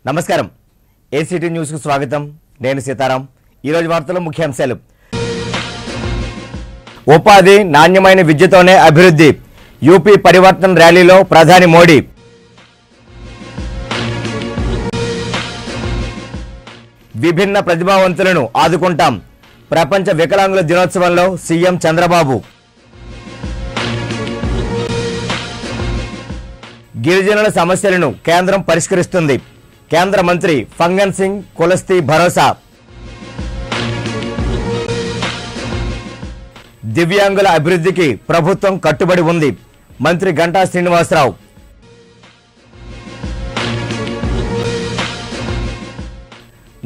నమస్కారం ACT news కు స్వాగతం నేను సీతారాం ఈ రోజు వార్తల ముఖ్యాంశాలు ఉపాధి నాణ్యమైన విద్యతోనే అభివృద్ధి యూపీ పరివర్తన ర్యాలీలో ప్రధాని మోడీ విభిన్న ప్రతిభావంతులను ఆదుకుంటాం ప్రపంచ వికలాంగుల దినోత్సవంలో సీఎం చంద్రబాబు గిరిజనుల సమస్యలను కేంద్రం పరిష్కరిస్తుంది కేంద్ర మంత్రి ఫంగన్ సింగ్ కులస్తీ భరోసా దివ్యాంగుల అభివృద్ధికి ప్రభుత్వం కట్టుబడి ఉంది మంత్రి గంటా శ్రీనివాసరావు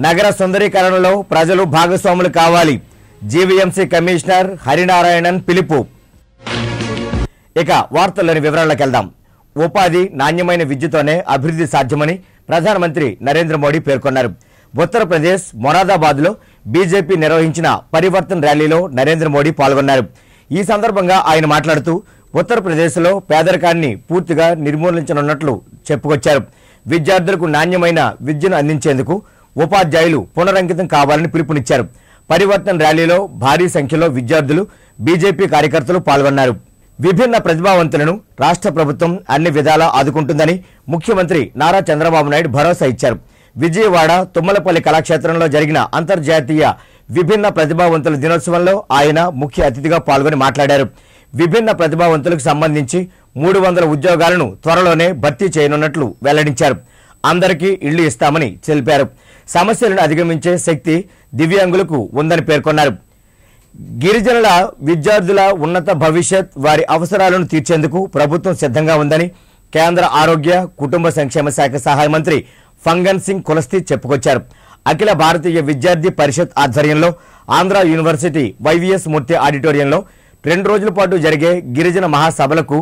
నగర సుందరీకరణలో ప్రజలు భాగస్వాములు కావాలి జీవీఎంసీ కమిషనర్ హరినారాయణన్ పిలుపు ఇక వార్తల్లోని వివరాల్లోకి వెళ్దాం ఉపాధి నాణ్యమైన విద్యతోనే అభివృద్ధి సాధ్యమని ప్రధానమంత్రి నరేంద్ర మోడీ పేర్కొన్నారు ఉత్తరప్రదేశ్ మొరాదాబాద్లో బీజేపీ నిర్వహించిన పరివర్తన ర్యాలీలో నరేంద్ర మోడీ పాల్గొన్నారు ఈ సందర్భంగా ఆయన మాట్లాడుతూ ఉత్తరప్రదేశ్లో పేదరికాన్ని పూర్తిగా నిర్మూలించనున్నట్లు చెప్పుకొచ్చారు విద్యార్థులకు నాణ్యమైన విద్యను అందించేందుకు ఉపాధ్యాయులు పునరంకితం కావాలని పిలుపునిచ్చారు పరివర్తన ర్యాలీలో భారీ సంఖ్యలో విద్యార్థులు బీజేపీ కార్యకర్తలు పాల్గొన్నారు విభిన్న ప్రతిభావంతులను రాష్ట్ర ప్రభుత్వం అన్ని విధాలా ఆదుకుంటుందని ముఖ్యమంత్రి నారా చంద్రబాబు నాయుడు భరోసా ఇచ్చారు విజయవాడ తుమ్మలపల్లి కళాక్షేత్రంలో జరిగిన అంతర్జాతీయ విభిన్న ప్రతిభావంతుల దినోత్సవంలో ఆయన ముఖ్య అతిథిగా పాల్గొని మాట్లాడారు విభిన్న ప్రతిభావంతులకు సంబంధించి 300 ఉద్యోగాలను త్వరలోనే భర్తీ చేయనున్నట్లు వెల్లడించారు అందరికీ ఇళ్లు ఇస్తామని తెలిపారు సమస్యలను అధిగమించే శక్తి దివ్యాంగులకు ఉందని పేర్కొన్నారు గిరిజనుల విద్యార్థుల ఉన్నత భవిష్యత్ వారి అవసరాలను తీర్చేందుకు ప్రభుత్వం సిద్ధంగా ఉందని కేంద్ర ఆరోగ్య కుటుంబ సంక్షేమ శాఖ సహాయ మంత్రి ఫంగన్ సింగ్ కులస్తీ చెప్పుకొచ్చారు అఖిల భారతీయ విద్యార్థి పరిషత్ ఆధ్వర్యంలో ఆంధ్ర యూనివర్సిటీ వైవీఎస్ మూర్తి ఆడిటోరియంలో 2 రోజుల పాటు జరిగే గిరిజన మహాసభలకు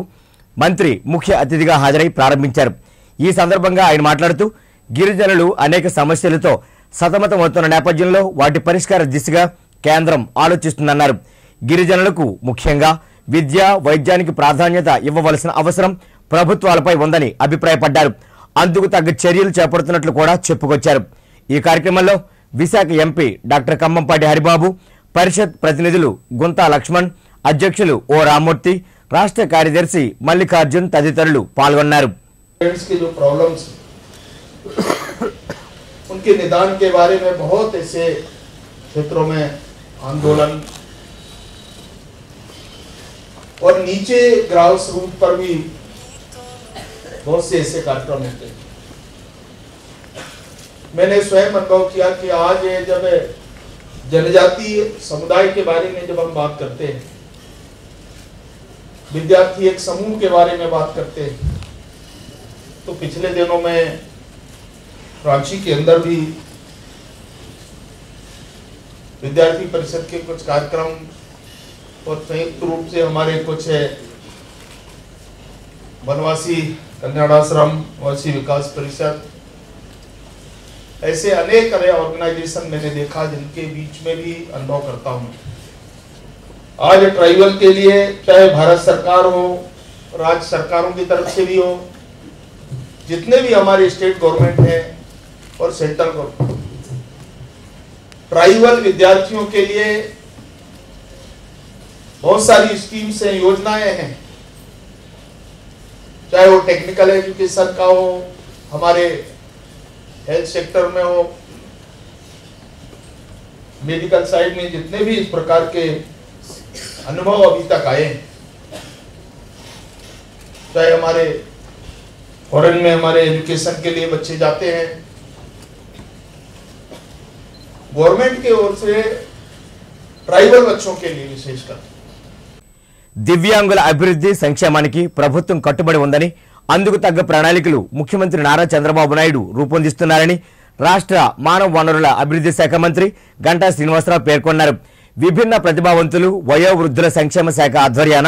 మంత్రి ముఖ్య అతిథిగా హాజరై ప్రారంభించారు ఈ సందర్భంగా ఆయన మాట్లాడుతూ గిరిజనులు అనేక సమస్యలతో సతమతమవుతున్న నేపథ్యంలో వాటి పరిష్కార దిశగా కేంద్రం ఆలోచిస్తుందన్నారు గిరిజనులకు ముఖ్యంగా విద్య వైద్యానికి ప్రాధాన్యత ఇవ్వవలసిన అవసరం ప్రభుత్వాలపై ఉందని అభిప్రాయపడ్డారు అందుకు తగ్గ చర్యలు చేపడుతున్నట్లు కూడా చెప్పుకొచ్చారు ఈ కార్యక్రమంలో విశాఖ ఎంపీ డాక్టర్ కమ్మంపాటి హరిబాబు పరిషత్ ప్రతినిధులు గుంతా లక్ష్మణ్ అధ్యక్షులు ఓ రామ్మూర్తి రాష్ట్ర కార్యదర్శి మల్లికార్జున్ తదితరులు పాల్గొన్నారు उनके निदान के बारे में बहुत ऐसे क्षेत्रों में आंदोलन और नीचे ग्रास रूट पर भी बहुत से ऐसे कार्यक्रम होते हैं। मैंने स्वयं अनुभव किया कि आज जब जनजातीय समुदाय के बारे में जब हम बात करते हैं विद्यार्थी एक समूह के बारे में बात करते हैं तो पिछले दिनों में रांची के अंदर भी विद्यार्थी परिषद के कुछ कार्यक्रम और संयुक्त रूप से हमारे कुछ वनवासी कल्याणाश्रम वनवासी विकास परिषद ऐसे अनेक ऑर्गेनाइजेशन मैंने देखा जिनके बीच में भी अनुभव करता हूँ आज ट्राइबल के लिए चाहे भारत सरकार हो राज्य सरकारों की तरफ से भी हो जितने भी हमारे स्टेट गवर्नमेंट है और सेंट्रल गवर्नमेंट ट्राइबल विद्यार्थियों के लिए बहुत सारी स्कीम्स हैं योजनाएं हैं चाहे वो टेक्निकल एजुकेशन का हो हमारे हेल्थ सेक्टर में हो मेडिकल साइड में जितने भी इस प्रकार के अनुभव अभी तक आए चाहे हमारे फॉरेन में हमारे एजुकेशन के लिए बच्चे जाते हैं गवर्नमेंट की ओर से ट्राइबल बच्चों के लिए विशेषकर దివ్యాంగుల అభివృద్ధి సంక్షేమానికి ప్రభుత్వం కట్టుబడి ఉందని అందుకు తగ్గ ప్రణాళికలు ముఖ్యమంత్రి నారా చంద్రబాబు నాయుడు రూపొందిస్తున్నారని రాష్ట్ర మానవ వనరుల అభివృద్ధి శాఖ మంత్రి గంటా శ్రీనివాసరావు పేర్కొన్నారు విభిన్న ప్రతిభావంతులు వయోవృద్ధుల సంక్షేమ శాఖ ఆధ్వర్యాన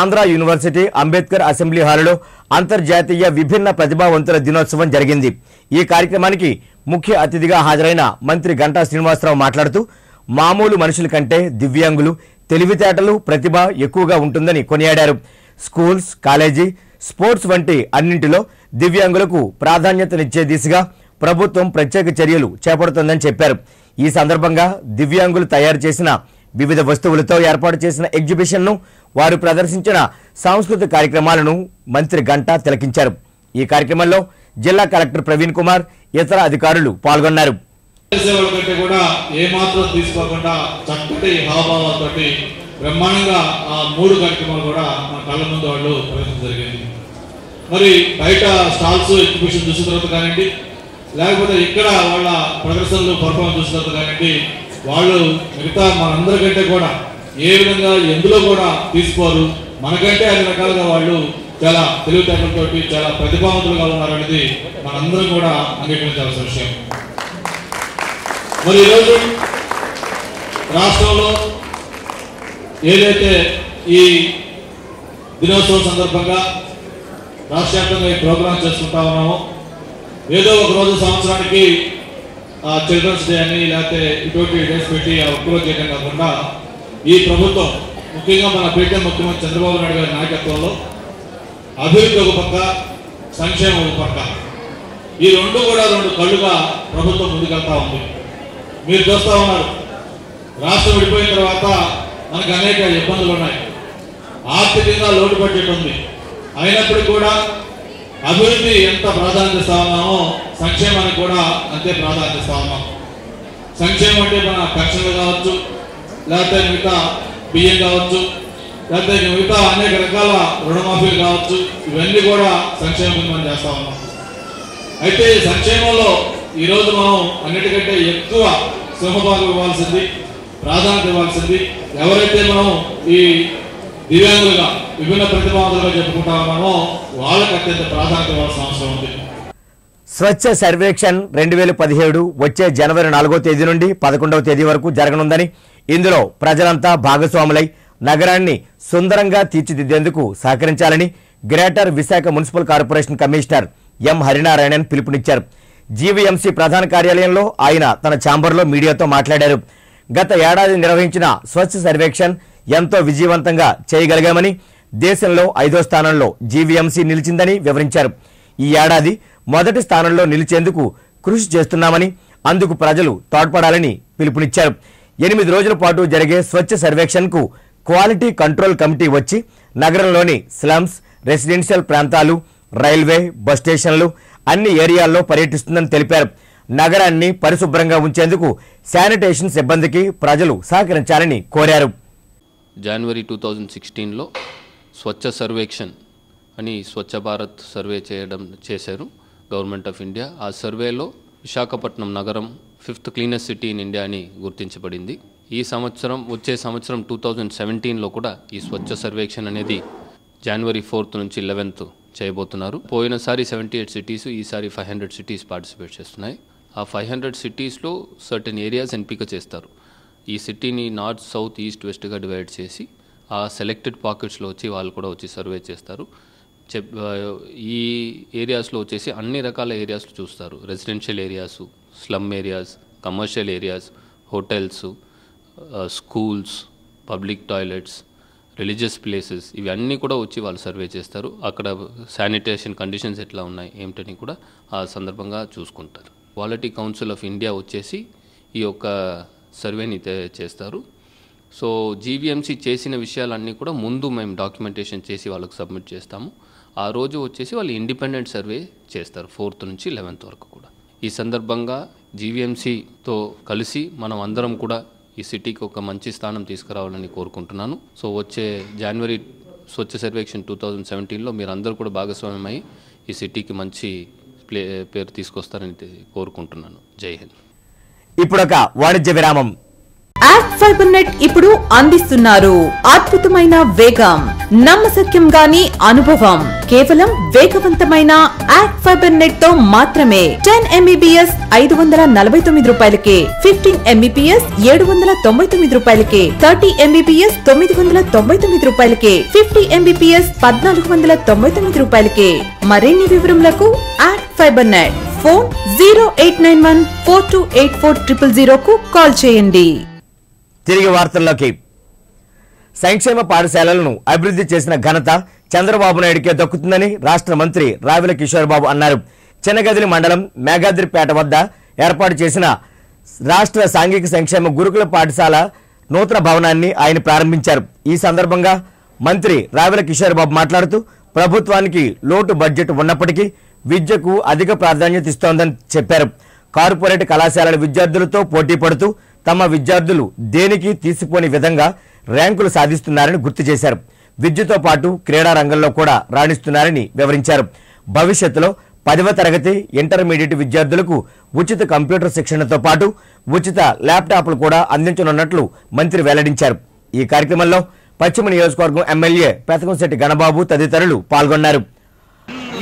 ఆంధ్ర యూనివర్సిటీ అంబేద్కర్ అసెంబ్లీ హాలులో అంతర్జాతీయ విభిన్న ప్రతిభావంతుల దినోత్సవం జరిగింది ఈ కార్యక్రమానికి ముఖ్య అతిథిగా హాజరైన మంత్రి గంటా శ్రీనివాసరావు మాట్లాడుతూ మామూలు మనుషుల కంటే దివ్యాంగులు తెలివితేటలు ప్రతిభ ఎక్కువగా ఉంటుందని కొనియాడారు స్కూల్స్ కాలేజీ స్పోర్ట్స్ వంటి అన్నింటిలో దివ్యాంగులకు ప్రాధాన్యతనిచ్చే దిశగా ప్రభుత్వం ప్రత్యేక చర్యలు చేపడుతోందని చెప్పారు. ఈ సందర్భంగా దివ్యాంగులు తయారు చేసిన వివిధ వస్తువులతో ఏర్పాటు చేసిన ఎగ్జిబిషన్ను, వారు ప్రదర్శించిన సాంస్కృతిక కార్యక్రమాలను మంత్రి గంటా తిలకించారు. ఈ కార్యక్రమంలో జిల్లా కలెక్టర్ ప్రవీణ్ కుమార్, ఇతర అధికారులు పాల్గొన్నారు. బ్రహ్మాండంగా ఆ 3 కార్యక్రమాలు కూడా మన కళ్ళ ముందు వాళ్ళు ప్రదర్శన జరిగింది. మరి బయట స్టాల్స్ ఎగ్జిబిషన్ చూసిన తర్వాత కానివ్వండి, లేకపోతే ఇక్కడ వాళ్ళ ప్రదర్శనలు పర్ఫార్మెన్స్ చూసిన తర్వాత కానివ్వండి, వాళ్ళు మిగతా మనందరికంటే కూడా ఏ విధంగా ఎందులో కూడా తీసుకోరు, మనకంటే అన్ని రకాలుగా వాళ్ళు చాలా తెలివితేటలతోటి చాలా ప్రతిభావంతులుగా ఉన్నారనేది మనందరం కూడా అంగీకరించాల్సిన విషయం. మరి ఈరోజు రాష్ట్రంలో ఏదైతే ఈ దినోత్సవం సందర్భంగా రాష్ట్ర వ్యాప్తంగా ఈ ప్రోగ్రాం చేసుకుంటా ఉన్నామో, ఏదో ఒక రోజు సంవత్సరానికి చిల్డ్రన్స్ డే అని లేకపోతే ఇటువంటి డేస్ పెట్టి ఆ ఒక్కరోజు చేయడం కాకుండా ఈ ప్రభుత్వం ముఖ్యంగా మన ప్రీతం ముఖ్యమంత్రి చంద్రబాబు నాయుడు గారి నాయకత్వంలో అభివృద్ధి ఒక పక్క, సంక్షేమం ఒక పక్క, ఈ రెండు కూడా 2 కళ్ళుగా ప్రభుత్వం ముందుకెళ్తా ఉంది. మీరు చూస్తూ ఉన్నారు, రాష్ట్రం విడిపోయిన తర్వాత మనకు అనేక ఇబ్బందులు ఉన్నాయి, ఆర్థికంగా లోటు బడ్జెట్ ఉంది. అయినప్పటికీ కూడా అభివృద్ధి ఎంత ప్రాధాన్యత ఇస్తా ఉన్నామో సంక్షేమానికి కూడా అంతే ప్రాధాన్యత ఇస్తా ఉన్నాం. సంక్షేమం అంటే మన పెన్షన్లు కావచ్చు, లేకపోతే మిగతా బియ్యం కావచ్చు, లేకపోతే మిగతా అనేక రకాల రుణమాఫీలు కావచ్చు, ఇవన్నీ కూడా సంక్షేమం మనం చేస్తా ఉన్నాం. అయితే సంక్షేమంలో ఈరోజు మనం అన్నిటికంటే ఎక్కువ సింహభాగం ఇవ్వాల్సింది, ప్రాధాన్యత ఇవ్వాల్సింది ఎవరైతే మనం ఈ దివ్యాంగులుగా విభిన్న ప్రతిభావంతులుగా చెప్పుకుంటా ఉన్నామో వాళ్ళకి అత్యంత ప్రాధాన్యత ఇవ్వాల్సిన అవసరం ఉంది. స్వచ్ఛ సర్వేక్షణ్ 2017 వచ్చే జనవరి 4వ తేదీ నుండి 11వ తేదీ వరకు జరగనుందని, ఇందులో ప్రజలంతా భాగస్వాములై నగరాన్ని సుందరంగా తీర్చిదిద్దేందుకు సహకరించాలని greater Visakha municipal corporation commissioner M Harinarayanan పిలుపునిచ్చారు. జీవీఎంసీ ప్రధాన కార్యాలయంలో ఆయన తన ఛాంబర్లో మీడియాతో మాట్లాడారు. గత ఏడాది నిర్వహించిన స్వచ్ఛ సర్వేక్షణ్ ఎంతో విజయవంతంగా చేయగలిగామని, దేశంలో 5వ స్థానంలో జీవీఎంసీ నిలిచిందని వివరించారు. ఈ ఏడాది మొదటి స్థానంలో నిలిచేందుకు కృషి చేస్తున్నామని, అందుకు ప్రజలు తోడ్పడాలని పిలుపునిచ్చారు. 8 రోజుల పాటు జరిగే స్వచ్ఛ సర్వేక్షణ్కు క్వాలిటీ కంట్రోల్ కమిటీ వచ్చి నగరంలోని స్లమ్స్, రెసిడెన్షియల్ ప్రాంతాలు, రైల్వే, బస్ స్టేషన్లు అన్ని ఏరియాల్లో పర్యటిస్తుందని తెలిపారు. నగరాన్ని పరిశుభ్రంగా ఉంచేందుకు శానిటేషన్ సిబ్బందికి ప్రజలు సహకరించాలని కోరారు. జనవరి 2016లో స్వచ్ఛ సర్వేక్షణ్ అని స్వచ్ఛ భారత్ సర్వే చేశారు గవర్నమెంట్ ఆఫ్ ఇండియా. ఆ సర్వేలో విశాఖపట్నం నగరం 5th cleanest city in India అని గుర్తించబడింది. ఈ సంవత్సరం వచ్చే సంవత్సరం 2017లో కూడా ఈ స్వచ్ఛ సర్వేక్షణ్ అనేది జనవరి 4th నుంచి 11th చేయబోతున్నారు. పోయినసారి 78 సిటీస్, ఈసారి 500 సిటీస్ పార్టిసిపేట్ చేస్తున్నాయి. ఆ 500 సిటీస్లో సర్టెన్ ఏరియాస్ ఎంపిక చేస్తారు. ఈ సిటీని నార్త్, సౌత్, ఈస్ట్, వెస్ట్గా డివైడ్ చేసి ఆ సెలెక్టెడ్ పాకెట్స్లో వచ్చి వాళ్ళు కూడా వచ్చి సర్వే చేస్తారు. ఈ ఏరియాస్లో వచ్చేసి అన్ని రకాల ఏరియాస్లో చూస్తారు. Residential areas, slum areas, commercial areas, hotels, schools, public toilets, religious places, ఇవన్నీ కూడా వచ్చి వాళ్ళు సర్వే చేస్తారు. అక్కడ శానిటేషన్ కండిషన్స్ ఎట్లా ఉన్నాయి ఏమిటని కూడా ఆ సందర్భంగా చూసుకుంటారు. క్వాలిటీ కౌన్సిల్ ఆఫ్ ఇండియా వచ్చేసి ఈ యొక్క సర్వేని చేస్తారు. సో జీవీఎంసీ చేసిన విషయాలన్నీ కూడా ముందు మేము డాక్యుమెంటేషన్ చేసి వాళ్ళకు సబ్మిట్ చేస్తాము. ఆ రోజు వచ్చేసి వాళ్ళు ఇండిపెండెంట్ సర్వే చేస్తారు 4th నుంచి 11th వరకు కూడా. ఈ సందర్భంగా జీవీఎంసీతో కలిసి మనం అందరం కూడా ఈ సిటీకి ఒక మంచి స్థానం తీసుకురావాలని కోరుకుంటున్నాను. సో వచ్చే జనవరి స్వచ్ఛ సర్వేక్షణ్ 2017లో మీరు అందరూ కూడా భాగస్వామ్యమై ఈ సిటీకి మంచి పేరు తీసుకొస్తారని కోరుకుంటున్నాను. జై హింద్. ఇప్పుడొక వాణిజ్య విరామం. యాక్ట్ ఫైబర్ నెట్ ఇప్పుడు అందిస్తున్నారు అద్భుతమైన వేగం, నమ్మశక్యం గాని అనుభవం. కేవలం వేగవంతమైన యాక్ట్ ఫైబర్ నెట్ తో మాత్రమే 10 MBPS 549 రూపాయలకే, 15 MBPS 799 రూపాయలకే, 30 MBPS 999 రూపాయలకే, 50 MBPS 1499 రూపాయలకే. మరిన్ని వివరములకు యాక్ట్ ఫైబర్ నెట్ ఫోన్ 0891428400 కు కాల్ చేయండి. తిరిగి వార్తల్లోకి. సంక్షేమ పాఠశాలలను అభివృద్ధి చేసిన ఘనత చంద్రబాబు నాయుడుకే దక్కుతుందని రాష్ట్ర మంత్రి రావెల కిషోర్ బాబు అన్నారు. చిన్నగదిలి మండలం మేఘాద్రిపేట వద్ద ఏర్పాటు చేసిన రాష్ట్ర సాంఘిక సంక్షేమ గురుకుల పాఠశాల నూతన భవనాన్ని ఆయన ప్రారంభించారు. ఈ సందర్భంగా మంత్రి రావెల కిషోర్ బాబు మాట్లాడుతూ ప్రభుత్వానికి లోటు బడ్జెట్ ఉన్నప్పటికీ విద్యకు అధిక ప్రాధాన్యత ఇస్తోందని చెప్పారు. కార్పొరేట్ కళాశాలల విద్యార్థులతో పోటీ పడుతూ తమ విద్యార్థులు దేనికి తీసిపోని విధంగా ర్యాంకులు సాధిస్తున్నారని గుర్తు చేశారు. విద్యతో పాటు క్రీడా రంగంలో కూడా రాణిస్తున్నారని వివరించారు. భవిష్యత్తులో 10వ తరగతి ఇంటర్మీడియట్ విద్యార్థులకు ఉచిత కంప్యూటర్ శిక్షణతో పాటు ఉచిత ల్యాప్టాప్లు కూడా అందించనున్నట్లు మంత్రి వెల్లడించారు. ఈ కార్యక్రమంలో పశ్చిమ నియోజకవర్గం ఎమ్మెల్యే పెతకంశెట్టి గణబాబు తదితరులు పాల్గొన్నారు.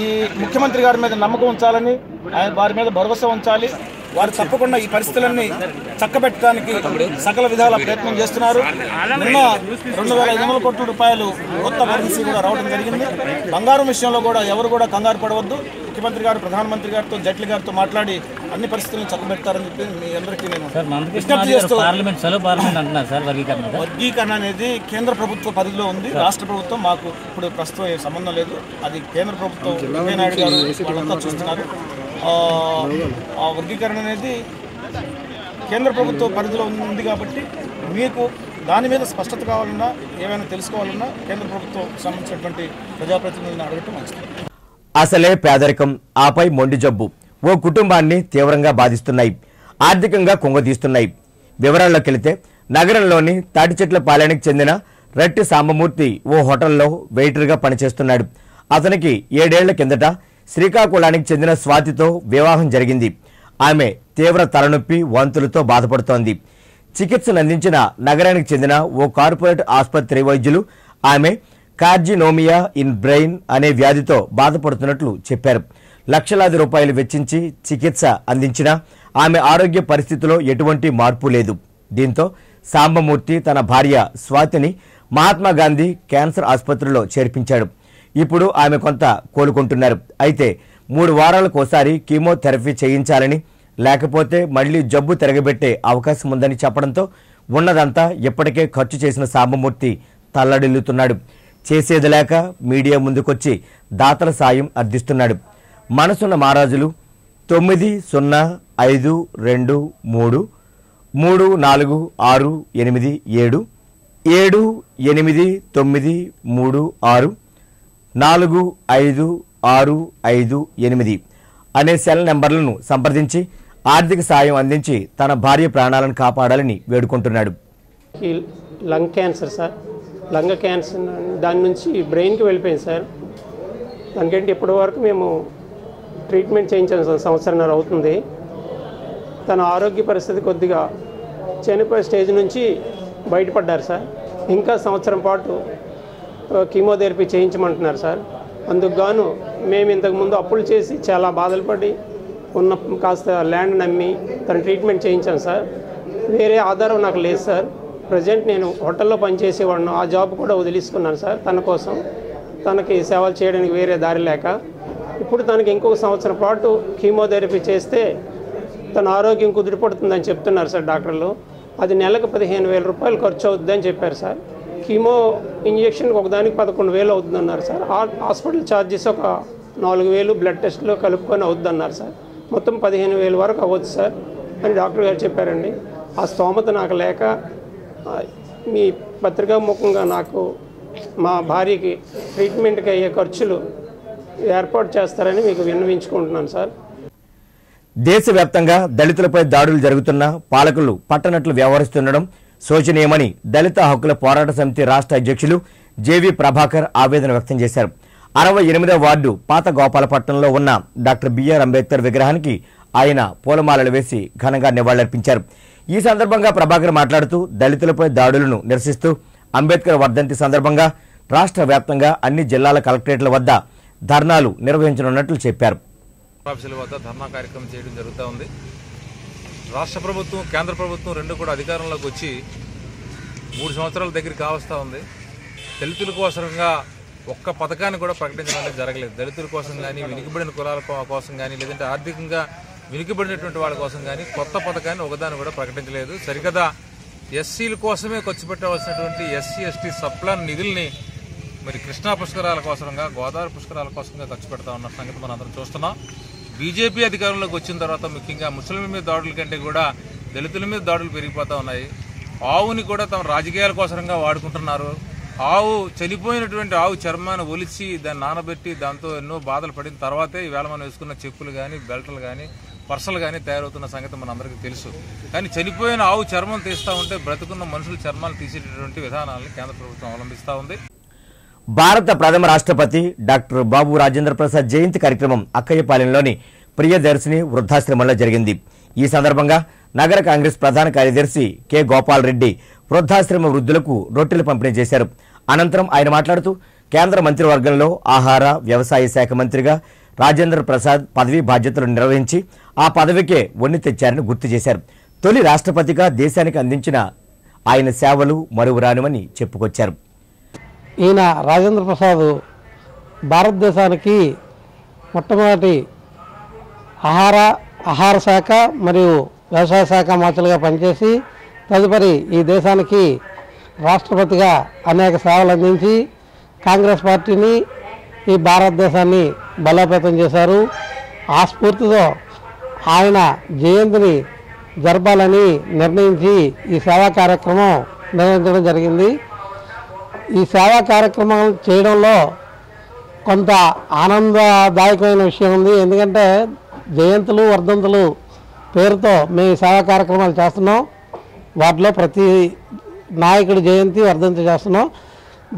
ఈ ముఖ్యమంత్రి గారి మీద నమ్మకం ఉంచాలని, వారి మీద భరోసా ఉంచాలి. వారు తప్పకుండా ఈ పరిస్థితులన్నీ చక్కబెట్టడానికి సకల విధాల ప్రయత్నం చేస్తున్నారు. నిన్న 2,500 కోట్ల రూపాయలు కొత్త కరెన్సీ కూడా రావడం జరిగింది. బంగారం విషయంలో కూడా ఎవరు కూడా కంగారు పడవద్దు. ముఖ్యమంత్రి గారు ప్రధానమంత్రి గారితో జైట్లీ గారితో మాట్లాడి అన్ని పరిస్థితులను చక్కబెడతారని చెప్పి మీ అందరికీ నేను విజ్ఞప్తి చేస్తూ, వర్గీకరణ అనేది కేంద్ర ప్రభుత్వ పరిధిలో ఉంది. రాష్ట్ర ప్రభుత్వం మాకు ఇప్పుడు ప్రస్తుతం ఏ సంబంధం లేదు. అది కేంద్ర ప్రభుత్వం వెంకయ్య నాయుడు గారు వాళ్ళంతా చూస్తున్నారు. ఆ వర్గీకరణ అనేది కేంద్ర ప్రభుత్వ పరిధిలో ఉంది కాబట్టి మీకు దాని మీద స్పష్టత కావాలన్నా, ఏమైనా తెలుసుకోవాలన్నా కేంద్ర ప్రభుత్వం సంబంధించినటువంటి ప్రజాప్రతినిధులను అడగటం మంచిది. అసలే పేదరికం, ఆపై మొండి జబ్బు ఓ కుటుంబాన్ని తీవ్రంగా బాధిస్తున్నాయి, ఆర్థికంగా కుంగదీస్తున్నాయి. వివరాల్లోకి వెళితే నగరంలోని తాటిచెట్లపాలెనికి చెందిన రట్టి సాంబమూర్తి ఓ హోటల్లో వెయిటర్గా పనిచేస్తున్నాడు. అతనికి 7 ఏళ్ల కిందట శ్రీకాకుళానికి చెందిన స్వాతితో వివాహం జరిగింది. ఆమె తీవ్ర తలనొప్పి, వాంతులతో బాధపడుతోంది. చికిత్సను అందించిన నగరానికి చెందిన ఓ కార్పొరేట్ ఆసుపత్రి వైద్యులు ఆమె కార్జినోమియా ఇన్ బ్రెయిన్ అనే వ్యాధితో బాధపడుతున్నట్లు చెప్పారు. లక్షలాది రూపాయలు వెచ్చించి చికిత్స అందించినా ఆమె ఆరోగ్య పరిస్థితిలో ఎటువంటి మార్పు లేదు. దీంతో సాంబమూర్తి తన భార్య స్వాతిని మహాత్మాగాంధీ క్యాన్సర్ ఆసుపత్రిలో చేర్పించాడు. ఇప్పుడు ఆమె కొంత కోలుకుంటున్నారు. అయితే 3 వారాలకోసారి కీమోథెరపీ చేయించాలని, లేకపోతే మళ్లీ జబ్బు తిరగబెట్టే అవకాశం ఉందని చెప్పడంతో ఉన్నదంతా ఇప్పటికే ఖర్చు చేసిన సాంబమూర్తి తల్లడిల్లుతున్నాడు. చేసేది లేక మీడియా ముందుకొచ్చి దాతల సాయం అర్థిస్తున్నాడు. మనసున్న మహారాజులు 9052334687 7893364558 అనే సెల్ నెంబర్లను సంప్రదించి ఆర్థిక సాయం అందించి తన భార్య ప్రాణాలను కాపాడాలని వేడుకుంటున్నాడు. Lung cancer sir, lung cancer దాని నుంచి బ్రెయిన్కి వెళ్ళిపోయింది సార్. దానికంటే ఇప్పటి వరకు మేము ట్రీట్మెంట్ చేయించాను సార్, 1.5 సంవత్సరం అవుతుంది. తన ఆరోగ్య పరిస్థితి కొద్దిగా చనిపోయే స్టేజ్ నుంచి బయటపడ్డారు సార్. ఇంకా 1 సంవత్సరం పాటు కీమోథెరపీ చేయించమంటున్నారు సార్. అందుకు గాను మేము ఇంతకుముందు అప్పులు చేసి చాలా బాధలు పడి ఉన్న కాస్త ల్యాండ్ నమ్మి తన ట్రీట్మెంట్ చేయించాను సార్. వేరే ఆధారం నాకు లేదు సార్. ప్రజెంట్ నేను హోటల్లో పనిచేసేవాడిను, ఆ జాబ్ కూడా వదిలేసుకున్నాను సార్ తన కోసం. తనకి సేవలు చేయడానికి వేరే దారి లేక ఇప్పుడు తనకి ఇంకొక 1 సంవత్సరం పాటు కీమోథెరపీ చేస్తే తన ఆరోగ్యం కుదిరిపడుతుందని చెప్తున్నారు సార్ డాక్టర్లు. అది నెలకు 15,000 రూపాయలు ఖర్చు అవుతుందని చెప్పారు సార్. కీమో ఇంజక్షన్కి ఒకదానికి 11,000 అవుతుందన్నారు సార్. హాస్పిటల్ ఛార్జెస్ ఒక 4,000 బ్లడ్ టెస్ట్లో కలుపుకొని అవుతుందన్నారు సార్. మొత్తం 15,000 వరకు అవ్వచ్చు సార్ అని డాక్టర్ గారు చెప్పారండి. ఆ స్తోమత నాకు లేక మీ పత్రికా ముఖంగా నాకు మా భార్యకి ట్రీట్మెంట్కి అయ్యే ఖర్చులు ఏర్పాటు చేస్తారని మీకు విన్నవించుకుంటున్నాను సార్. దేశవ్యాప్తంగా దళితులపై దాడులు జరుగుతున్నా పాలకులు పట్టనట్లు వ్యవహరిస్తుండడం శోచనీయమని దళిత హక్కుల పోరాట సమితి రాష్ట్ర అధ్యక్షులు జేవి ప్రభాకర్ ఆవేదన వ్యక్తం చేశారు. 68వ వార్డు పాత గోపాలపట్నంలో ఉన్న డాక్టర్ బిఆర్ అంబేద్కర్ విగ్రహానికి ఆయన పూలమాలలు వేసి ఘనంగా నివాళులర్పించారు. ఈ సందర్భంగా ప్రభాకర్ మాట్లాడుతూ దళితులపై దాడులను నిరసిస్తూ అంబేద్కర్ వర్ధంతి సందర్భంగా రాష్ట్ర వ్యాప్తంగా అన్ని జిల్లాల కలెక్టరేట్ల వద్ద ధర్నాలు నిర్వహించనున్నట్లు చెప్పారు. ఆఫీసుల వద్ద ధర్నా కార్యక్రమం చేయడం జరుగుతూ ఉంది. రాష్ట్ర ప్రభుత్వం, కేంద్ర ప్రభుత్వం రెండు కూడా అధికారంలోకి వచ్చి 3 సంవత్సరాల దగ్గర కావస్తూ ఉంది. దళితుల కోసంగా ఒక్క పథకాన్ని కూడా ప్రకటించడం అనేది జరగలేదు. దళితుల కోసం కానీ, వెనుకబడిన కులాల కోసం కానీ, లేదంటే ఆర్థికంగా వెనుకబడినటువంటి వాళ్ళ కోసం కానీ కొత్త పథకాన్ని ఒకదాన్ని కూడా ప్రకటించలేదు. సరికదా ఎస్సీల కోసమే ఖర్చు పెట్టవలసినటువంటి ఎస్సీ ఎస్టీ సప్లాన్ నిధుల్ని మరి కృష్ణా పుష్కరాల కోసంగా, గోదావరి పుష్కరాల కోసంగా ఖర్చు పెడతా ఉన్న సంగతి మనం అందరం చూస్తున్నాం. బీజేపీ అధికారంలోకి వచ్చిన తర్వాత ముఖ్యంగా ముస్లింల మీద దాడుల కంటే కూడా దళితుల మీద దాడులు పెరిగిపోతూ ఉన్నాయి. ఆవుని కూడా తమ రాజకీయాల కోసంగా వాడుకుంటున్నారు. ఆవు చనిపోయినటువంటి ఆవు చర్మాన్ని ఒలిచి దాన్ని నానబెట్టి దాంతో ఎన్నో బాధలు పడిన తర్వాతే ఈవేళ మనం వేసుకున్న చెప్పులు కానీ బెల్ట్లు కానీ పర్సలు కానీ తయారవుతున్న సంగతి మనందరికీ తెలుసు. కానీ చనిపోయిన ఆవు చర్మం తీస్తూ ఉంటే బ్రతుకున్న మనుషుల చర్మాలు తీసేటటువంటి విధానాలను కేంద్ర ప్రభుత్వం అవలంబిస్తూ ఉంది. భారత ప్రథమ రాష్ట్రపతి డాక్టర్ బాబు రాజేంద్ర ప్రసాద్ జయంతి కార్యక్రమం అక్కయ్యపాలెంలోని ప్రియదర్శిని వృద్ధాశ్రమంలో జరిగింది. ఈ సందర్భంగా నగర కాంగ్రెస్ ప్రధాన కార్యదర్శి కె గోపాల్ రెడ్డి వృద్ధాశ్రమ వృద్ధులకు రొట్టెలు పంపిణీ చేశారు. అనంతరం ఆయన మాట్లాడుతూ కేంద్ర మంత్రివర్గంలో ఆహార వ్యవసాయ శాఖ మంత్రిగా రాజేంద్ర ప్రసాద్ పదవీ బాధ్యతలు నిర్వహించి ఆ పదవికే వన్నె తెచ్చారని గుర్తు చేశారు. తొలి రాష్ట్రపతిగా దేశానికి అందించిన ఆయన సేవలు మరువురానివని చెప్పుకొచ్చారు. ఈయన రాజేంద్ర ప్రసాద్ భారతదేశానికి మొట్టమొదటి ఆహార శాఖ మరియు వ్యవసాయ శాఖ మంత్రులుగా పనిచేసి తదుపరి ఈ దేశానికి రాష్ట్రపతిగా అనేక సేవలు అందించి కాంగ్రెస్ పార్టీని ఈ భారతదేశాన్ని బలోపేతం చేశారు. ఆ స్ఫూర్తితో ఆయన జయంతిని జరపాలని నిర్ణయించి ఈ సేవా కార్యక్రమం నిర్వహించడం జరిగింది. ఈ సేవా కార్యక్రమం చేయడంలో కొంత ఆనందదాయకమైన విషయం ఉంది. ఎందుకంటే జయంతులు వర్ధంతులు పేరుతో మేము ఈ సేవా కార్యక్రమాలు చేస్తున్నాం. వాటిలో ప్రతి నాయకుడి జయంతి వర్ధంతి చేస్తున్నాం.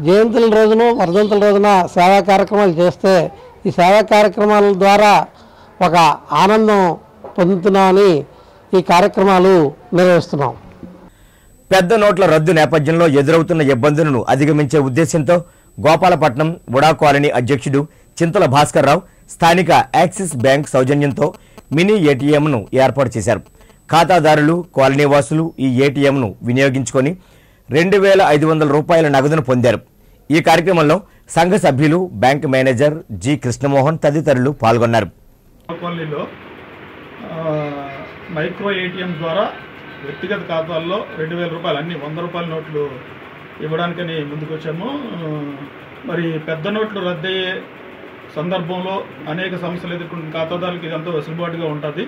జయంతుల రోజును వర్ధంతుల రోజున సేవా కార్యక్రమాలు చేస్తే ఈ సేవా కార్యక్రమాల ద్వారా ఒక ఆనందం పొందుతున్నామని ఈ కార్యక్రమాలు నిర్వహిస్తున్నాం. పెద్ద నోట్ల రద్దు నేపథ్యంలో ఎదురవుతున్న ఇబ్బందులను అధిగమించే ఉద్దేశంతో గోపాలపట్నం ఉడా కాలనీ అధ్యక్షుడు చింతల భాస్కర్ రావు స్థానిక యాక్సిస్ బ్యాంక్ సౌజన్యంతో మినీ ఏటీఎంను ఏర్పాటు చేశారు. ఖాతాదారులు కాలనీ వాసులు ఈ ఏటీఎంను వినియోగించుకొని 2,500 రూపాయల నగదును పొందారు. ఈ కార్యక్రమంలో సంఘ సభ్యులు బ్యాంక్ మేనేజర్ జి కృష్ణమోహన్ తదితరులు పాల్గొన్నారు. కాలనీలో మైక్రో ఏటీఎం ద్వారా వ్యక్తిగత ఖాతాల్లో 2,000 రూపాయలు అన్ని 100 రూపాయల నోట్లు ఇవ్వడానికని ముందుకొచ్చాము. మరి పెద్ద నోట్లు రద్దయ్యే సందర్భంలో అనేక సమస్యలు ఎదుర్కొంటున్న ఖాతాదారులకు ఇదంతా వెసులుబాటుగా ఉంటుంది.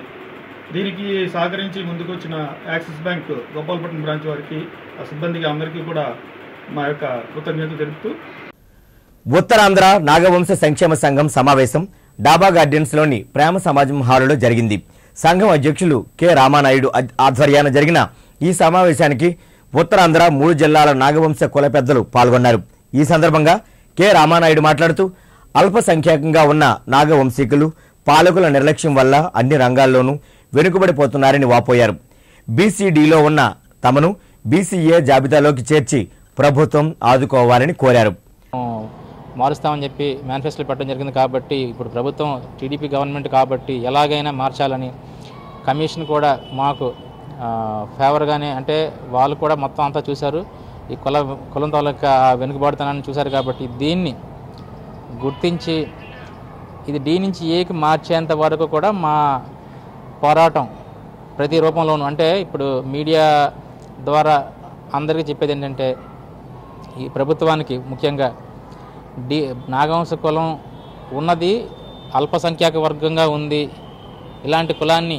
దీనికి సహకరించి ముందుకొచ్చిన యాక్సిస్ బ్యాంక్ గోపాలపట్నం బ్రాంచ్ వారికి ఆ సిబ్బందికి అందరికీ కూడా మా యొక్క కృతజ్ఞతలు తెలుపుతూ ఉత్తరాంధ్ర నాగవంశ సంక్షేమ సంఘం సమావేశం డాబా గార్డెన్స్లోని ప్రేమ సమాజం హాలులో జరిగింది. సంఘం అధ్యక్షులు కె రామానాయుడు ఆధ్వర్యాన జరిగిన ఈ సమావేశానికి ఉత్తరాంధ్ర 3 జిల్లాల నాగవంశ కుల పెద్దలు పాల్గొన్నారు. ఈ సందర్భంగా కె రామానాయుడు మాట్లాడుతూ అల్పసంఖ్యాకంగా ఉన్న నాగవంశీకులు పాలకుల నిర్లక్ష్యం వల్ల అన్ని రంగాల్లోనూ వెనుకబడిపోతున్నారని వాపోయారు. బీసీడీలో ఉన్న తమను బీసీఏ జాబితాలోకి చేర్చి ప్రభుత్వం ఆదుకోవాలని కోరారు. మారుస్తామని చెప్పి మేనిఫెస్టోలో పెట్టడం జరిగింది. కాబట్టి ఇప్పుడు ప్రభుత్వం టీడీపీ గవర్నమెంట్ కాబట్టి ఎలాగైనా మార్చాలని కమిషన్ కూడా మాకు ఫేవర్గానే, అంటే వాళ్ళు కూడా మొత్తం అంతా చూశారు. ఈ కులం తాలూకా వెనుకబడుతున్నానని చూశారు. కాబట్టి దీన్ని గుర్తించి ఇది డి నుంచి ఏకి మార్చేంత వరకు కూడా మా పోరాటం ప్రతి రూపంలోనూ, అంటే ఇప్పుడు మీడియా ద్వారా అందరికీ చెప్పేది ఏంటంటే ఈ ప్రభుత్వానికి ముఖ్యంగా నాగవంశ కులం ఉన్నది అల్పసంఖ్యాక వర్గంగా ఉంది. ఇలాంటి కులాన్ని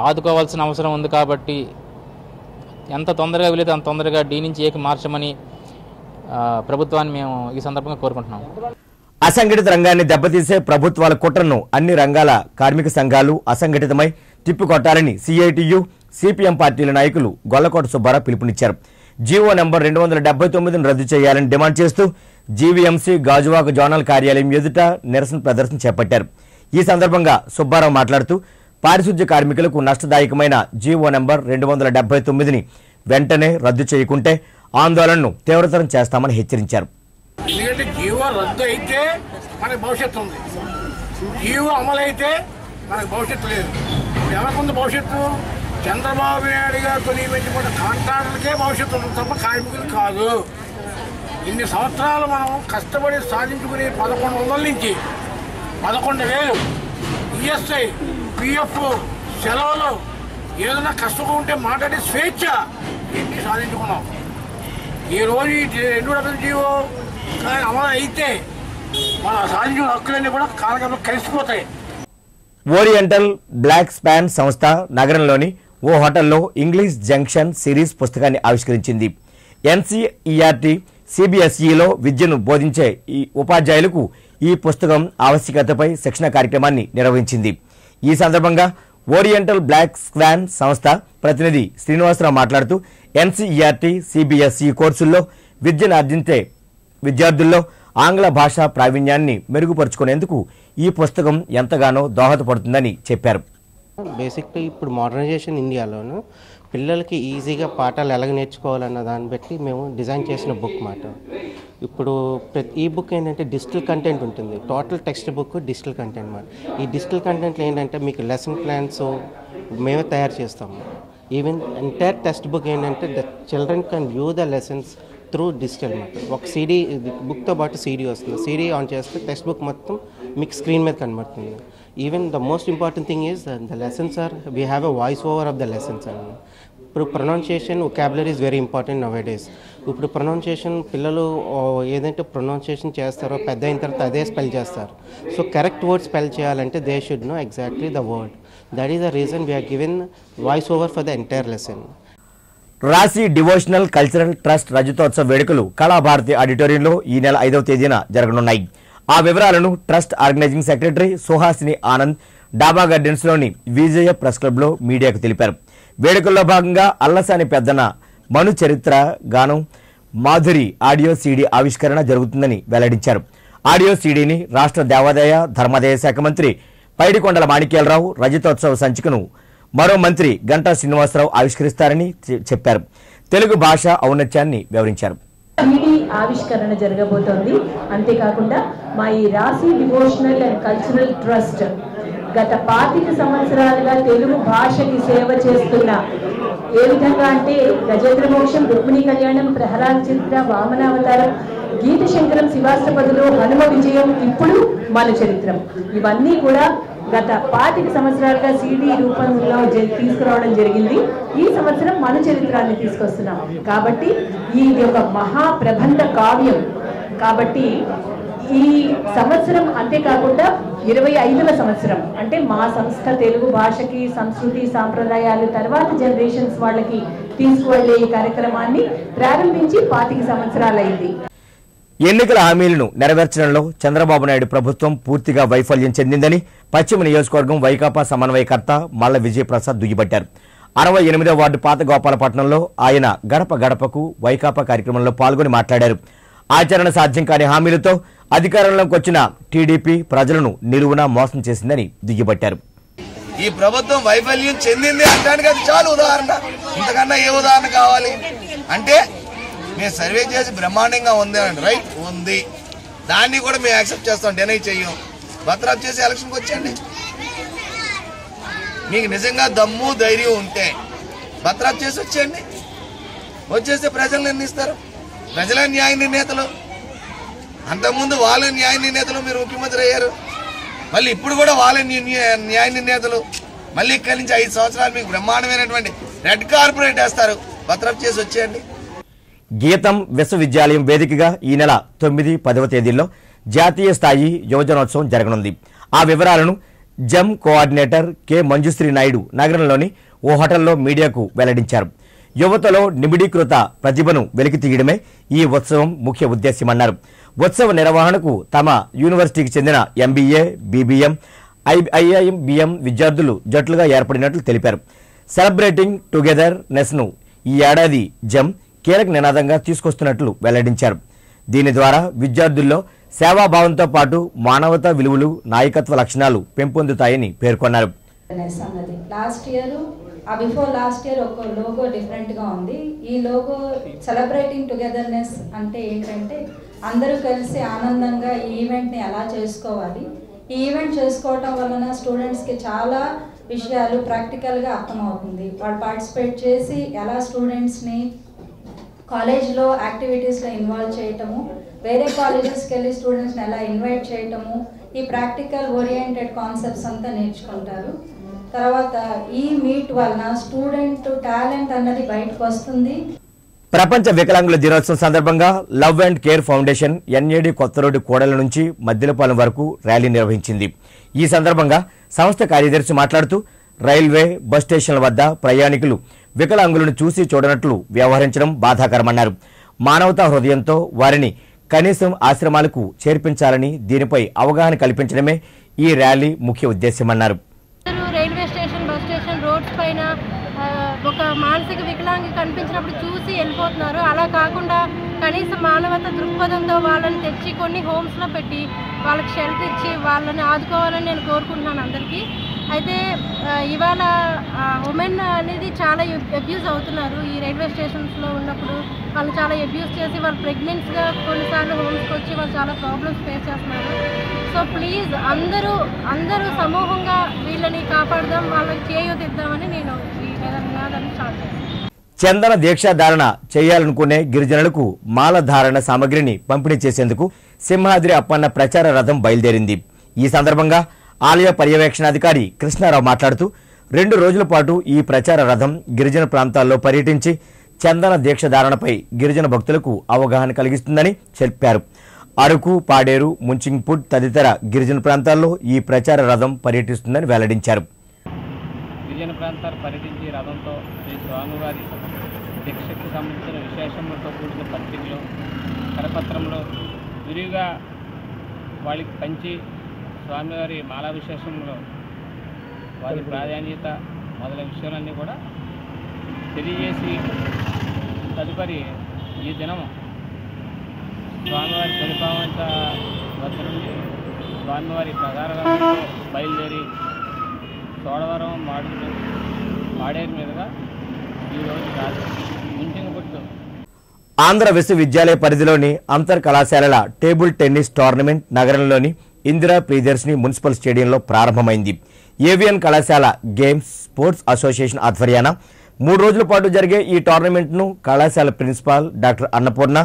ఆదుకోవాల్సిన అవసరం ఉంది. కాబట్టి ఎంత తొందరగా వీలైతే అంత తొందరగా డి నుంచి ఏకి మార్చమని ప్రభుత్వాన్ని మేము ఈ సందర్భంగా కోరుకుంటున్నాం. అసంఘటిత రంగాన్ని దెబ్బతీసే ప్రభుత్వాల కుట్రను అన్ని రంగాల కార్మిక సంఘాలు అసంఘటితమై తిప్పికొట్టాలని సిఐటియు సిపిఎం పార్టీల నాయకులు గొల్లకోట సుబ్బారావు పిలుపునిచ్చారు. జీవో నంబర్ 279ను రద్దు చేయాలని డిమాండ్ చేస్తూ జీవీఎంసీ గాజువాక జోనల్ కార్యాలయం ఎదుట నిరసన ప్రదర్శన చేపట్టారు. ఈ సందర్భంగా సుబ్బారావు మాట్లాడుతూ పారిశుద్ధ్య కార్మికులకు నష్టదాయకమైన జీవో నంబర్ 279ని వెంటనే రద్దు చేయకుంటే ఆందోళనను తీవ్రతరం చేస్తామని హెచ్చరించారు. ఎందుకంటే జీవో రద్దు అయితే మనకు భవిష్యత్తు ఉంది, జీవో అమలైతే మనకు భవిష్యత్తు లేదు. ఎవరికుంది భవిష్యత్తు? చంద్రబాబు నాయుడు గారితో నియమించుకున్న కాంట్రాక్టర్లకే భవిష్యత్తు ఉంటుంది తప్ప కార్మికులు కాదు. ఇన్ని సంవత్సరాలు మనం కష్టపడి సాధించుకుని 1,100 నుంచి 11,000 ఈఎస్ఐ పిఎఫ్ సెలవులు ఏదైనా కష్టంగా ఉంటే మాట్లాడే స్వేచ్ఛ ఇన్ని సాధించుకున్నాం. ఈ రోజు ఈ 2 జీవో అమలు అయితే మన సాధించిన హక్కులన్నీ కూడా కాలగర్భంలో కలిసిపోతాయి. ఓరియంటల్ బ్లాక్ స్పాన్ సంస్థ నగరంలోని ఓ హోటల్లో ఇంగ్లీష్ జంక్షన్ సిరీస్ పుస్తకాన్ని ఆవిష్కరించింది. ఎన్సీఈఆర్టీ సిబిఎస్ఈలో విద్యను బోధించే ఈ ఉపాధ్యాయులకు ఈ పుస్తకం ఆవశ్యకతపై శిక్షణ కార్యక్రమాన్ని నిర్వహించింది. ఈ సందర్భంగా ఓరియంటల్ బ్లాక్ స్పాన్ సంస్థ ప్రతినిధి శ్రీనివాసరావు మాట్లాడుతూ ఎన్సీఈఆర్టీ సిబిఎస్ఈ కోర్సుల్లో విద్యను ఆర్జించే విద్యార్థుల్లో ఆంగ్ల భాషా ప్రావీణ్యాన్ని మెరుగుపరుచుకునేందుకు ఈ పుస్తకం ఎంతగానో దోహదపడుతుందని చెప్పారు. బేసిక్లీ ఇప్పుడు మోడర్నైజేషన్ ఇండియాలోను పిల్లలకి ఈజీగా పాఠాలు ఎలాగ నేర్చుకోవాలన్న దాన్ని బట్టి మేము డిజైన్ చేసిన బుక్ మాట. ఇప్పుడు ఈ బుక్ ఏంటంటే డిజిటల్ కంటెంట్ ఉంటుంది. Total text book digital content మాట. ఈ డిజిటల్ కంటెంట్లో ఏంటంటే మీకు లెసన్ ప్లాన్స్ మేమే తయారు చేస్తాము. ఈవెన్ ఎంటైర్ టెక్స్ట్ బుక్ ఏంటంటే the children can view the lessons through digital మాట. ఒక సీడీ బుక్తో పాటు సీడీ వస్తుంది. సీడీ ఆన్ చేస్తే టెక్స్ట్ బుక్ మొత్తం మీకు స్క్రీన్ మీద కనబడుతుంది. Even the most important thing is the lessons are we have a voice over of the lessons అండి. ఇప్పుడు pronunciation vocabulary is very important nowadays. ఇప్పుడు ప్రొనౌన్సియేషన్ పిల్లలు ఏదైతే ప్రొనౌన్సియేషన్ చేస్తారో పెద్ద అయిన తర్వాత అదే స్పెల్ చేస్తారు. సో కరెక్ట్ వర్డ్ స్పెల్ చేయాలంటే they should know exactly the word. That is the reason we are given voice over for the entire lesson. Rasi devotional cultural trust రజతోత్సవ వేడుకలు కళాభారతి ఆడిటోరియంలో ఈ నెల 5వ తేదీన జరగనున్నాయి. ఆ వివరాలను trust organising secretary Suhasini Anand Daba గార్డెన్స్లోని విజయ ప్రెస్ క్లబ్లో మీడియాకు తెలిపారు. వేడుకల్లో భాగంగా అల్లసాని పెద్దన మను చరిత్ర గానం మాధురి ఆడియో సీడీ ఆవిష్కరణ జరుగుతుందని వెల్లడించారు. ఆడియో సీడీని రాష్ట్ర దేవాదాయ ధర్మాదాయ శాఖ మంత్రి పైడికొండల మాణిక్యాలరావు రజతోత్సవ సంచికను మరో మంత్రి గంటా శ్రీనివాసరావు ఆవిష్కరిస్తారని చెప్పారు. తెలుగు భాష ఔన్నత్యాన్ని వివరించారు. సీడీ ఆవిష్కరణ జరగబోతోంది. అంతేకాకుండా మా ఈ రాశి డివోషనల్ అండ్ కల్చరల్ ట్రస్ట్ గత 25 సంవత్సరాలుగా తెలుగు భాషకి సేవ చేస్తున్న ఏ విధంగా అంటే గజేంద్ర మోక్షం, రుక్మిణీ కళ్యాణం, ప్రహ్లాద్ చిత్ర, వామనావతారం, గీత శంకరం, శివాష్టపదులు, హనుమ విజయం, ఇప్పుడు మన చరిత్రం, ఇవన్నీ కూడా గత 25 సంవత్సరాలుగా సీడీ రూపంలో తీసుకురావడం జరిగింది. ఈ సంవత్సరం మన చరిత్రాన్ని తీసుకొస్తున్నాం కాబట్టి ఇది ఒక మహా ప్రబంధ కావ్యం. కాబట్టి ఈ సంవత్సరం అంతేకాకుండా 25వ సంవత్సరం అంటే మా సంస్థ తెలుగు భాషకి సంస్కృతి సాంప్రదాయాలు తర్వాత జనరేషన్స్ వాళ్ళకి తీసుకువెళ్లే ఈ కార్యక్రమాన్ని ప్రారంభించి 25 సంవత్సరాలైంది. ఎన్నికల హామీలను నెరవేర్చడంలో చంద్రబాబు నాయుడు ప్రభుత్వం పూర్తిగా వైఫల్యం చెందిందని పశ్చిమ నియోజకవర్గం వైకాపా సమన్వయకర్త మల్ల విజయప్రసాద్ దుయ్యబట్టారు. 68వ వార్డు పాత గోపాలపట్నంలో ఆయన గడప గడపకు వైకాపా కార్యక్రమంలో పాల్గొని మాట్లాడారు. ఆచరణ సాధ్యం కాని హామీలతో అధికారంలోకి వచ్చిన టీడీపీ ప్రజలను నిలువునా మోసం చేసిందని దుయ్యబట్టారు. ఈ ప్రభుత్వం వైఫల్యం చెందింది అంటానికి అది చాలు ఉదాహరణ. ఇంతకన్నా ఏ ఉదాహరణ కావాలి? అంటే మేము సర్వే చేసి బ్రహ్మాండంగా ఉంది అండి, రైట్ ఉంది, దాన్ని కూడా మేము యాక్సెప్ట్ చేస్తాం, డెనై చెయ్యం. బత్రాప్ చేసి ఎలక్షన్కి వచ్చేయండి. మీకు నిజంగా దమ్ము ధైర్యం ఉంటే బత్రాప్ చేసి వచ్చేయండి. వచ్చేస్తే ప్రజలు నిర్ణయిస్తారు. ప్రజల న్యాయ నిర్ణేతలు. అంతకుముందు వాళ్ళ న్యాయ నిర్ణేతలు మీరు ముఖ్యమంత్రి అయ్యారు, మళ్ళీ ఇప్పుడు కూడా వాళ్ళ న్యాయ నిర్ణేతలు. మళ్ళీ ఇక్కడి నుంచి 5 సంవత్సరాలు మీకు బ్రహ్మాండమైనటువంటి రెడ్ కార్పొరేట్ వేస్తారు. బత్రాప్ చేసి వచ్చేయండి. గీతం విశ్వవిద్యాలయం వేదికగా ఈ నెల 9, 10వ తేదీల్లో జాతీయ స్థాయి యువజనోత్సవం జరగనుంది. ఆ వివరాలను జమ్ కోఆర్డినేటర్ కె మంజుశ్రీ నాయుడు నగరంలోని ఓ హోటల్లో మీడియాకు వెల్లడించారు. యువతలో నిబిడీకృత ప్రతిభను వెలికి తీయడమే ఈ ఉత్సవం ముఖ్య ఉద్దేశ్యమన్నారు. ఉత్సవ నిర్వహణకు తమ యూనివర్సిటీకి చెందిన ఎంబీఏ, బీబీఎం, ఐఐఎంబీఎం విద్యార్థులు జట్లుగా ఏర్పడినట్లు తెలిపారు. సెలబ్రేటింగ్ టుగెదర్ నెస్ ను ఈ ఏడాది జమ్ కీలక నినాదంగా తీసుకొస్తున్నట్లు వెల్లడించారు. దీని ద్వారా విద్యార్థుల్లో సేవాభావంతో పాటు మానవతా విలువలు, నాయకత్వ లక్షణాలు పెంపొందుతాయని పేర్కొన్నారు. బిఫోర్ లాస్ట్ ఇయర్ ఒక లోగో డిఫరెంట్గా ఉంది. ఈ లోగో సెలబ్రేటింగ్ టుగెదర్నెస్ అంటే ఏంటంటే అందరూ కలిసి ఆనందంగా ఈ ఈవెంట్ని ఎలా చేసుకోవాలి. ఈ ఈవెంట్ చేసుకోవటం వలన స్టూడెంట్స్కి చాలా విషయాలు ప్రాక్టికల్గా అర్థమవుతుంది. వాళ్ళు పార్టిసిపేట్ చేసి ఎలా స్టూడెంట్స్ని కాలేజ్లో యాక్టివిటీస్లో ఇన్వాల్వ్ చేయటము, వేరే కాలేజెస్కి వెళ్ళి స్టూడెంట్స్ని ఎలా ఇన్వైట్ చేయటము, ఈ ప్రాక్టికల్ ఓరియంటెడ్ కాన్సెప్ట్స్ అంతా నేర్చుకుంటారు. తర్వాత ఈ మీట్ వలన స్టూడెంట్ టాలెంట్ అన్నది బయటకు వస్తుంది. ప్రపంచ వికలాంగుల దినోత్సవం సందర్భంగా love and care foundation NAD కొత్త రోడ్డు కోడల నుంచి మద్దిలపాలెం వరకు ర్యాలీ నిర్వహించింది. ఈ సందర్భంగా సంస్థ కార్యదర్శి మాట్లాడుతూ రైల్వే బస్ స్టేషన్ల వద్ద ప్రయాణికులు వికలాంగులను చూసి చూడనట్లు వ్యవహరించడం బాధాకరమన్నారు. మానవతా హృదయంతో వారిని కనీసం ఆశ్రమాలకు చేర్పించాలని, దీనిపై అవగాహన కల్పించడమే ఈ ర్యాలీ ముఖ్య ఉద్దేశ్యమన్నారు. Railway station, bus station, roads పైన ఒక మానసిక వికలాంగి కనిపించినప్పుడు చూసి వెళ్ళిపోతున్నారు. అలా కాకుండా కనీసం మానవత దృక్పథంతో వాళ్ళని తెచ్చి కొన్ని హోమ్స్లో పెట్టి వాళ్ళకి షెల్టర్ ఇచ్చి వాళ్ళని ఆదుకోవాలని నేను కోరుకుంటున్నాను అందరికీ. అయితే ఇవాళ ఉమెన్ అనేది చాలా అబ్యూజ్ అవుతున్నారు. ఈ రైల్వే స్టేషన్స్లో ఉన్నప్పుడు వాళ్ళు చాలా అబ్యూజ్ చేసి వాళ్ళు ప్రెగ్నెన్సీగా కొన్నిసార్లు హోమ్స్కి వచ్చి వాళ్ళు చాలా ప్రాబ్లమ్స్ ఫేస్ చేస్తున్నారు. సో ప్లీజ్ అందరూ సమూహంగా వీళ్ళని కాపాడదాం, వాళ్ళకి చేయూతిద్దామని నేను ఈ నినాదాన్ని స్టార్ట్ చేస్తాను. చందన దీక్షాధారణ చేయాలనుకునే గిరిజనులకు మాలధారణ సామగ్రిని పంపిణీ చేసేందుకు సింహాద్రి అప్పన్న ప్రచార రథం బయలుదేరింది. ఈ సందర్భంగా ఆలయ పర్యవేక్షణాధికారి కృష్ణారావు మాట్లాడుతూ 2 రోజుల పాటు ఈ ప్రచార రథం గిరిజన ప్రాంతాల్లో పర్యటించి చందన దీక్షధారణపై గిరిజన భక్తులకు అవగాహన కలిగిస్తుందని చెప్పారు. అరకు, పాడేరు, ముంచింగ్పుట్ తదితర గిరిజన ప్రాంతాల్లో ఈ ప్రచార రథం పర్యటిస్తుందని వెల్లడించారు. గిరిజన ప్రాంతాలు పర్యటించి రథంతో శ్రీ స్వామివారి దీక్షకు సంబంధించిన విశేషములతో కూడిన పత్రికలు, కరపత్రంలో విరివిగా వాళ్ళకి పంచి స్వామివారి మాలా విశేషంలో వారి ప్రాధాన్యత మొదలైన విషయాలన్నీ కూడా తెలియజేసి తదుపరి ఈ దినం స్వామివారి పరిపాలన వద్ద నుండి స్వామివారి ప్రధానంగా బయలుదేరి చోడవరం, మాడుగులు, పాడేరు మీదుగా ఈరోజు రాదు ముంచింగపుట్టు. ఆంధ్ర విశ్వవిద్యాలయ పరిధిలోని అంతర్ కళాశాలల టేబుల్ టెన్నిస్ టోర్నమెంట్ నగరంలోని ఇందిరా ప్రియదర్శిని మున్సిపల్ స్టేడియంలో ప్రారంభమైంది. ఏవిఎన్ కళాశాల గేమ్స్ స్పోర్ట్స్ అసోసియేషన్ ఆధ్వర్యాన 3 రోజుల పాటు జరిగే ఈ టోర్నమెంట్ను కళాశాల principal doctor Annapurna,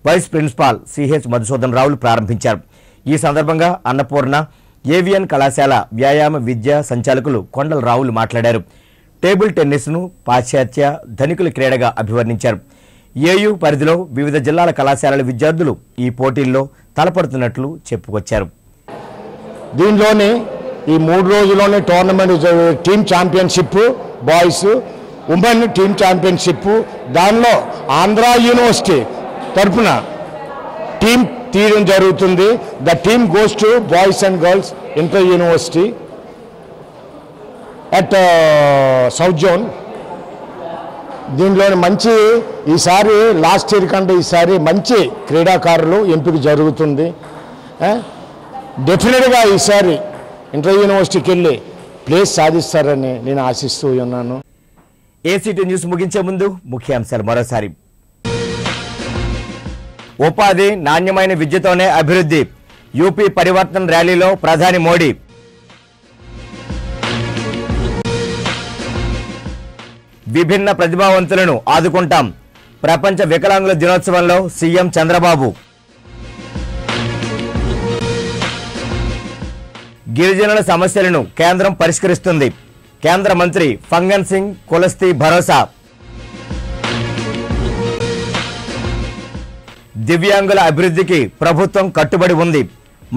vice principal C H Madhusudan రావులు ప్రారంభించారు. ఈ సందర్భంగా అన్నపూర్ణ, ఏవిఎన్ కళాశాల వ్యాయామ విద్యా సంచాలకులు కొండల రావులు మాట్లాడారు. టేబుల్ టెన్నిస్ను పాశ్చాత్య ధనికుల క్రీడగా అభివర్ణించారు. ఏయూ పరిధిలో వివిధ జిల్లాల కళాశాలల విద్యార్థులు ఈ పోటీల్లో తలపడుతున్నట్లు చెప్పుకొచ్చారు. దీనిలోని ఈ 3 రోజుల్లోనే tournament team championship boys, women team championship, దానిలో ఆంధ్ర యూనివర్సిటీ తరఫున టీం తీయడం జరుగుతుంది. The team goes to boys and girls inter university at south zone. దీనిలోని మంచి ఈసారి లాస్ట్ ఇయర్ కంటే ఈసారి మంచి క్రీడాకారులు ఎంపిక జరుగుతుంది. డెఫినెట్గా ఈసారి ఇంటర్ యూనివర్సిటీకి వెళ్ళి ప్లేస్ సాధిస్తారని నేను ఆశిస్తూ ఉన్నాను. ఏసీటీ న్యూస్ ముగించే ముందు ముఖ్యాంశాలు మరోసారి. ఉపాధి, నాణ్యమైన విద్యతోనే అభివృద్ధి. యూపీ పరివర్తన్ ర్యాలీలో ప్రధాని మోడీ. విభిన్న ప్రతిభావంతులను ఆదుకుంటాం. ప్రపంచ వికలాంగుల దినోత్సవంలో సీఎం చంద్రబాబు. గిరిజనుల సమస్యలను కేంద్రం పరిష్కరిస్తుంది. కేంద్ర మంత్రి ఫంగన్ సింగ్ కులస్తీ భరోసా. దివ్యాంగుల అభివృద్ధికి ప్రభుత్వం కట్టుబడి ఉంది.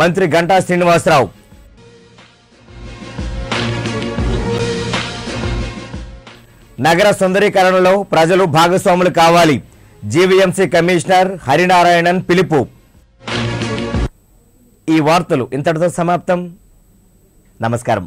మంత్రి గంటా శ్రీనివాసరావు. నగర సుందరీకరణలో ప్రజలు భాగస్వాములు కావాలి. జీవీఎంసీ కమిషనర్ హరినారాయణన్ పిలుపు. ఈ వార్తలు ఇంతటితో సమాప్తం. నమస్కారం.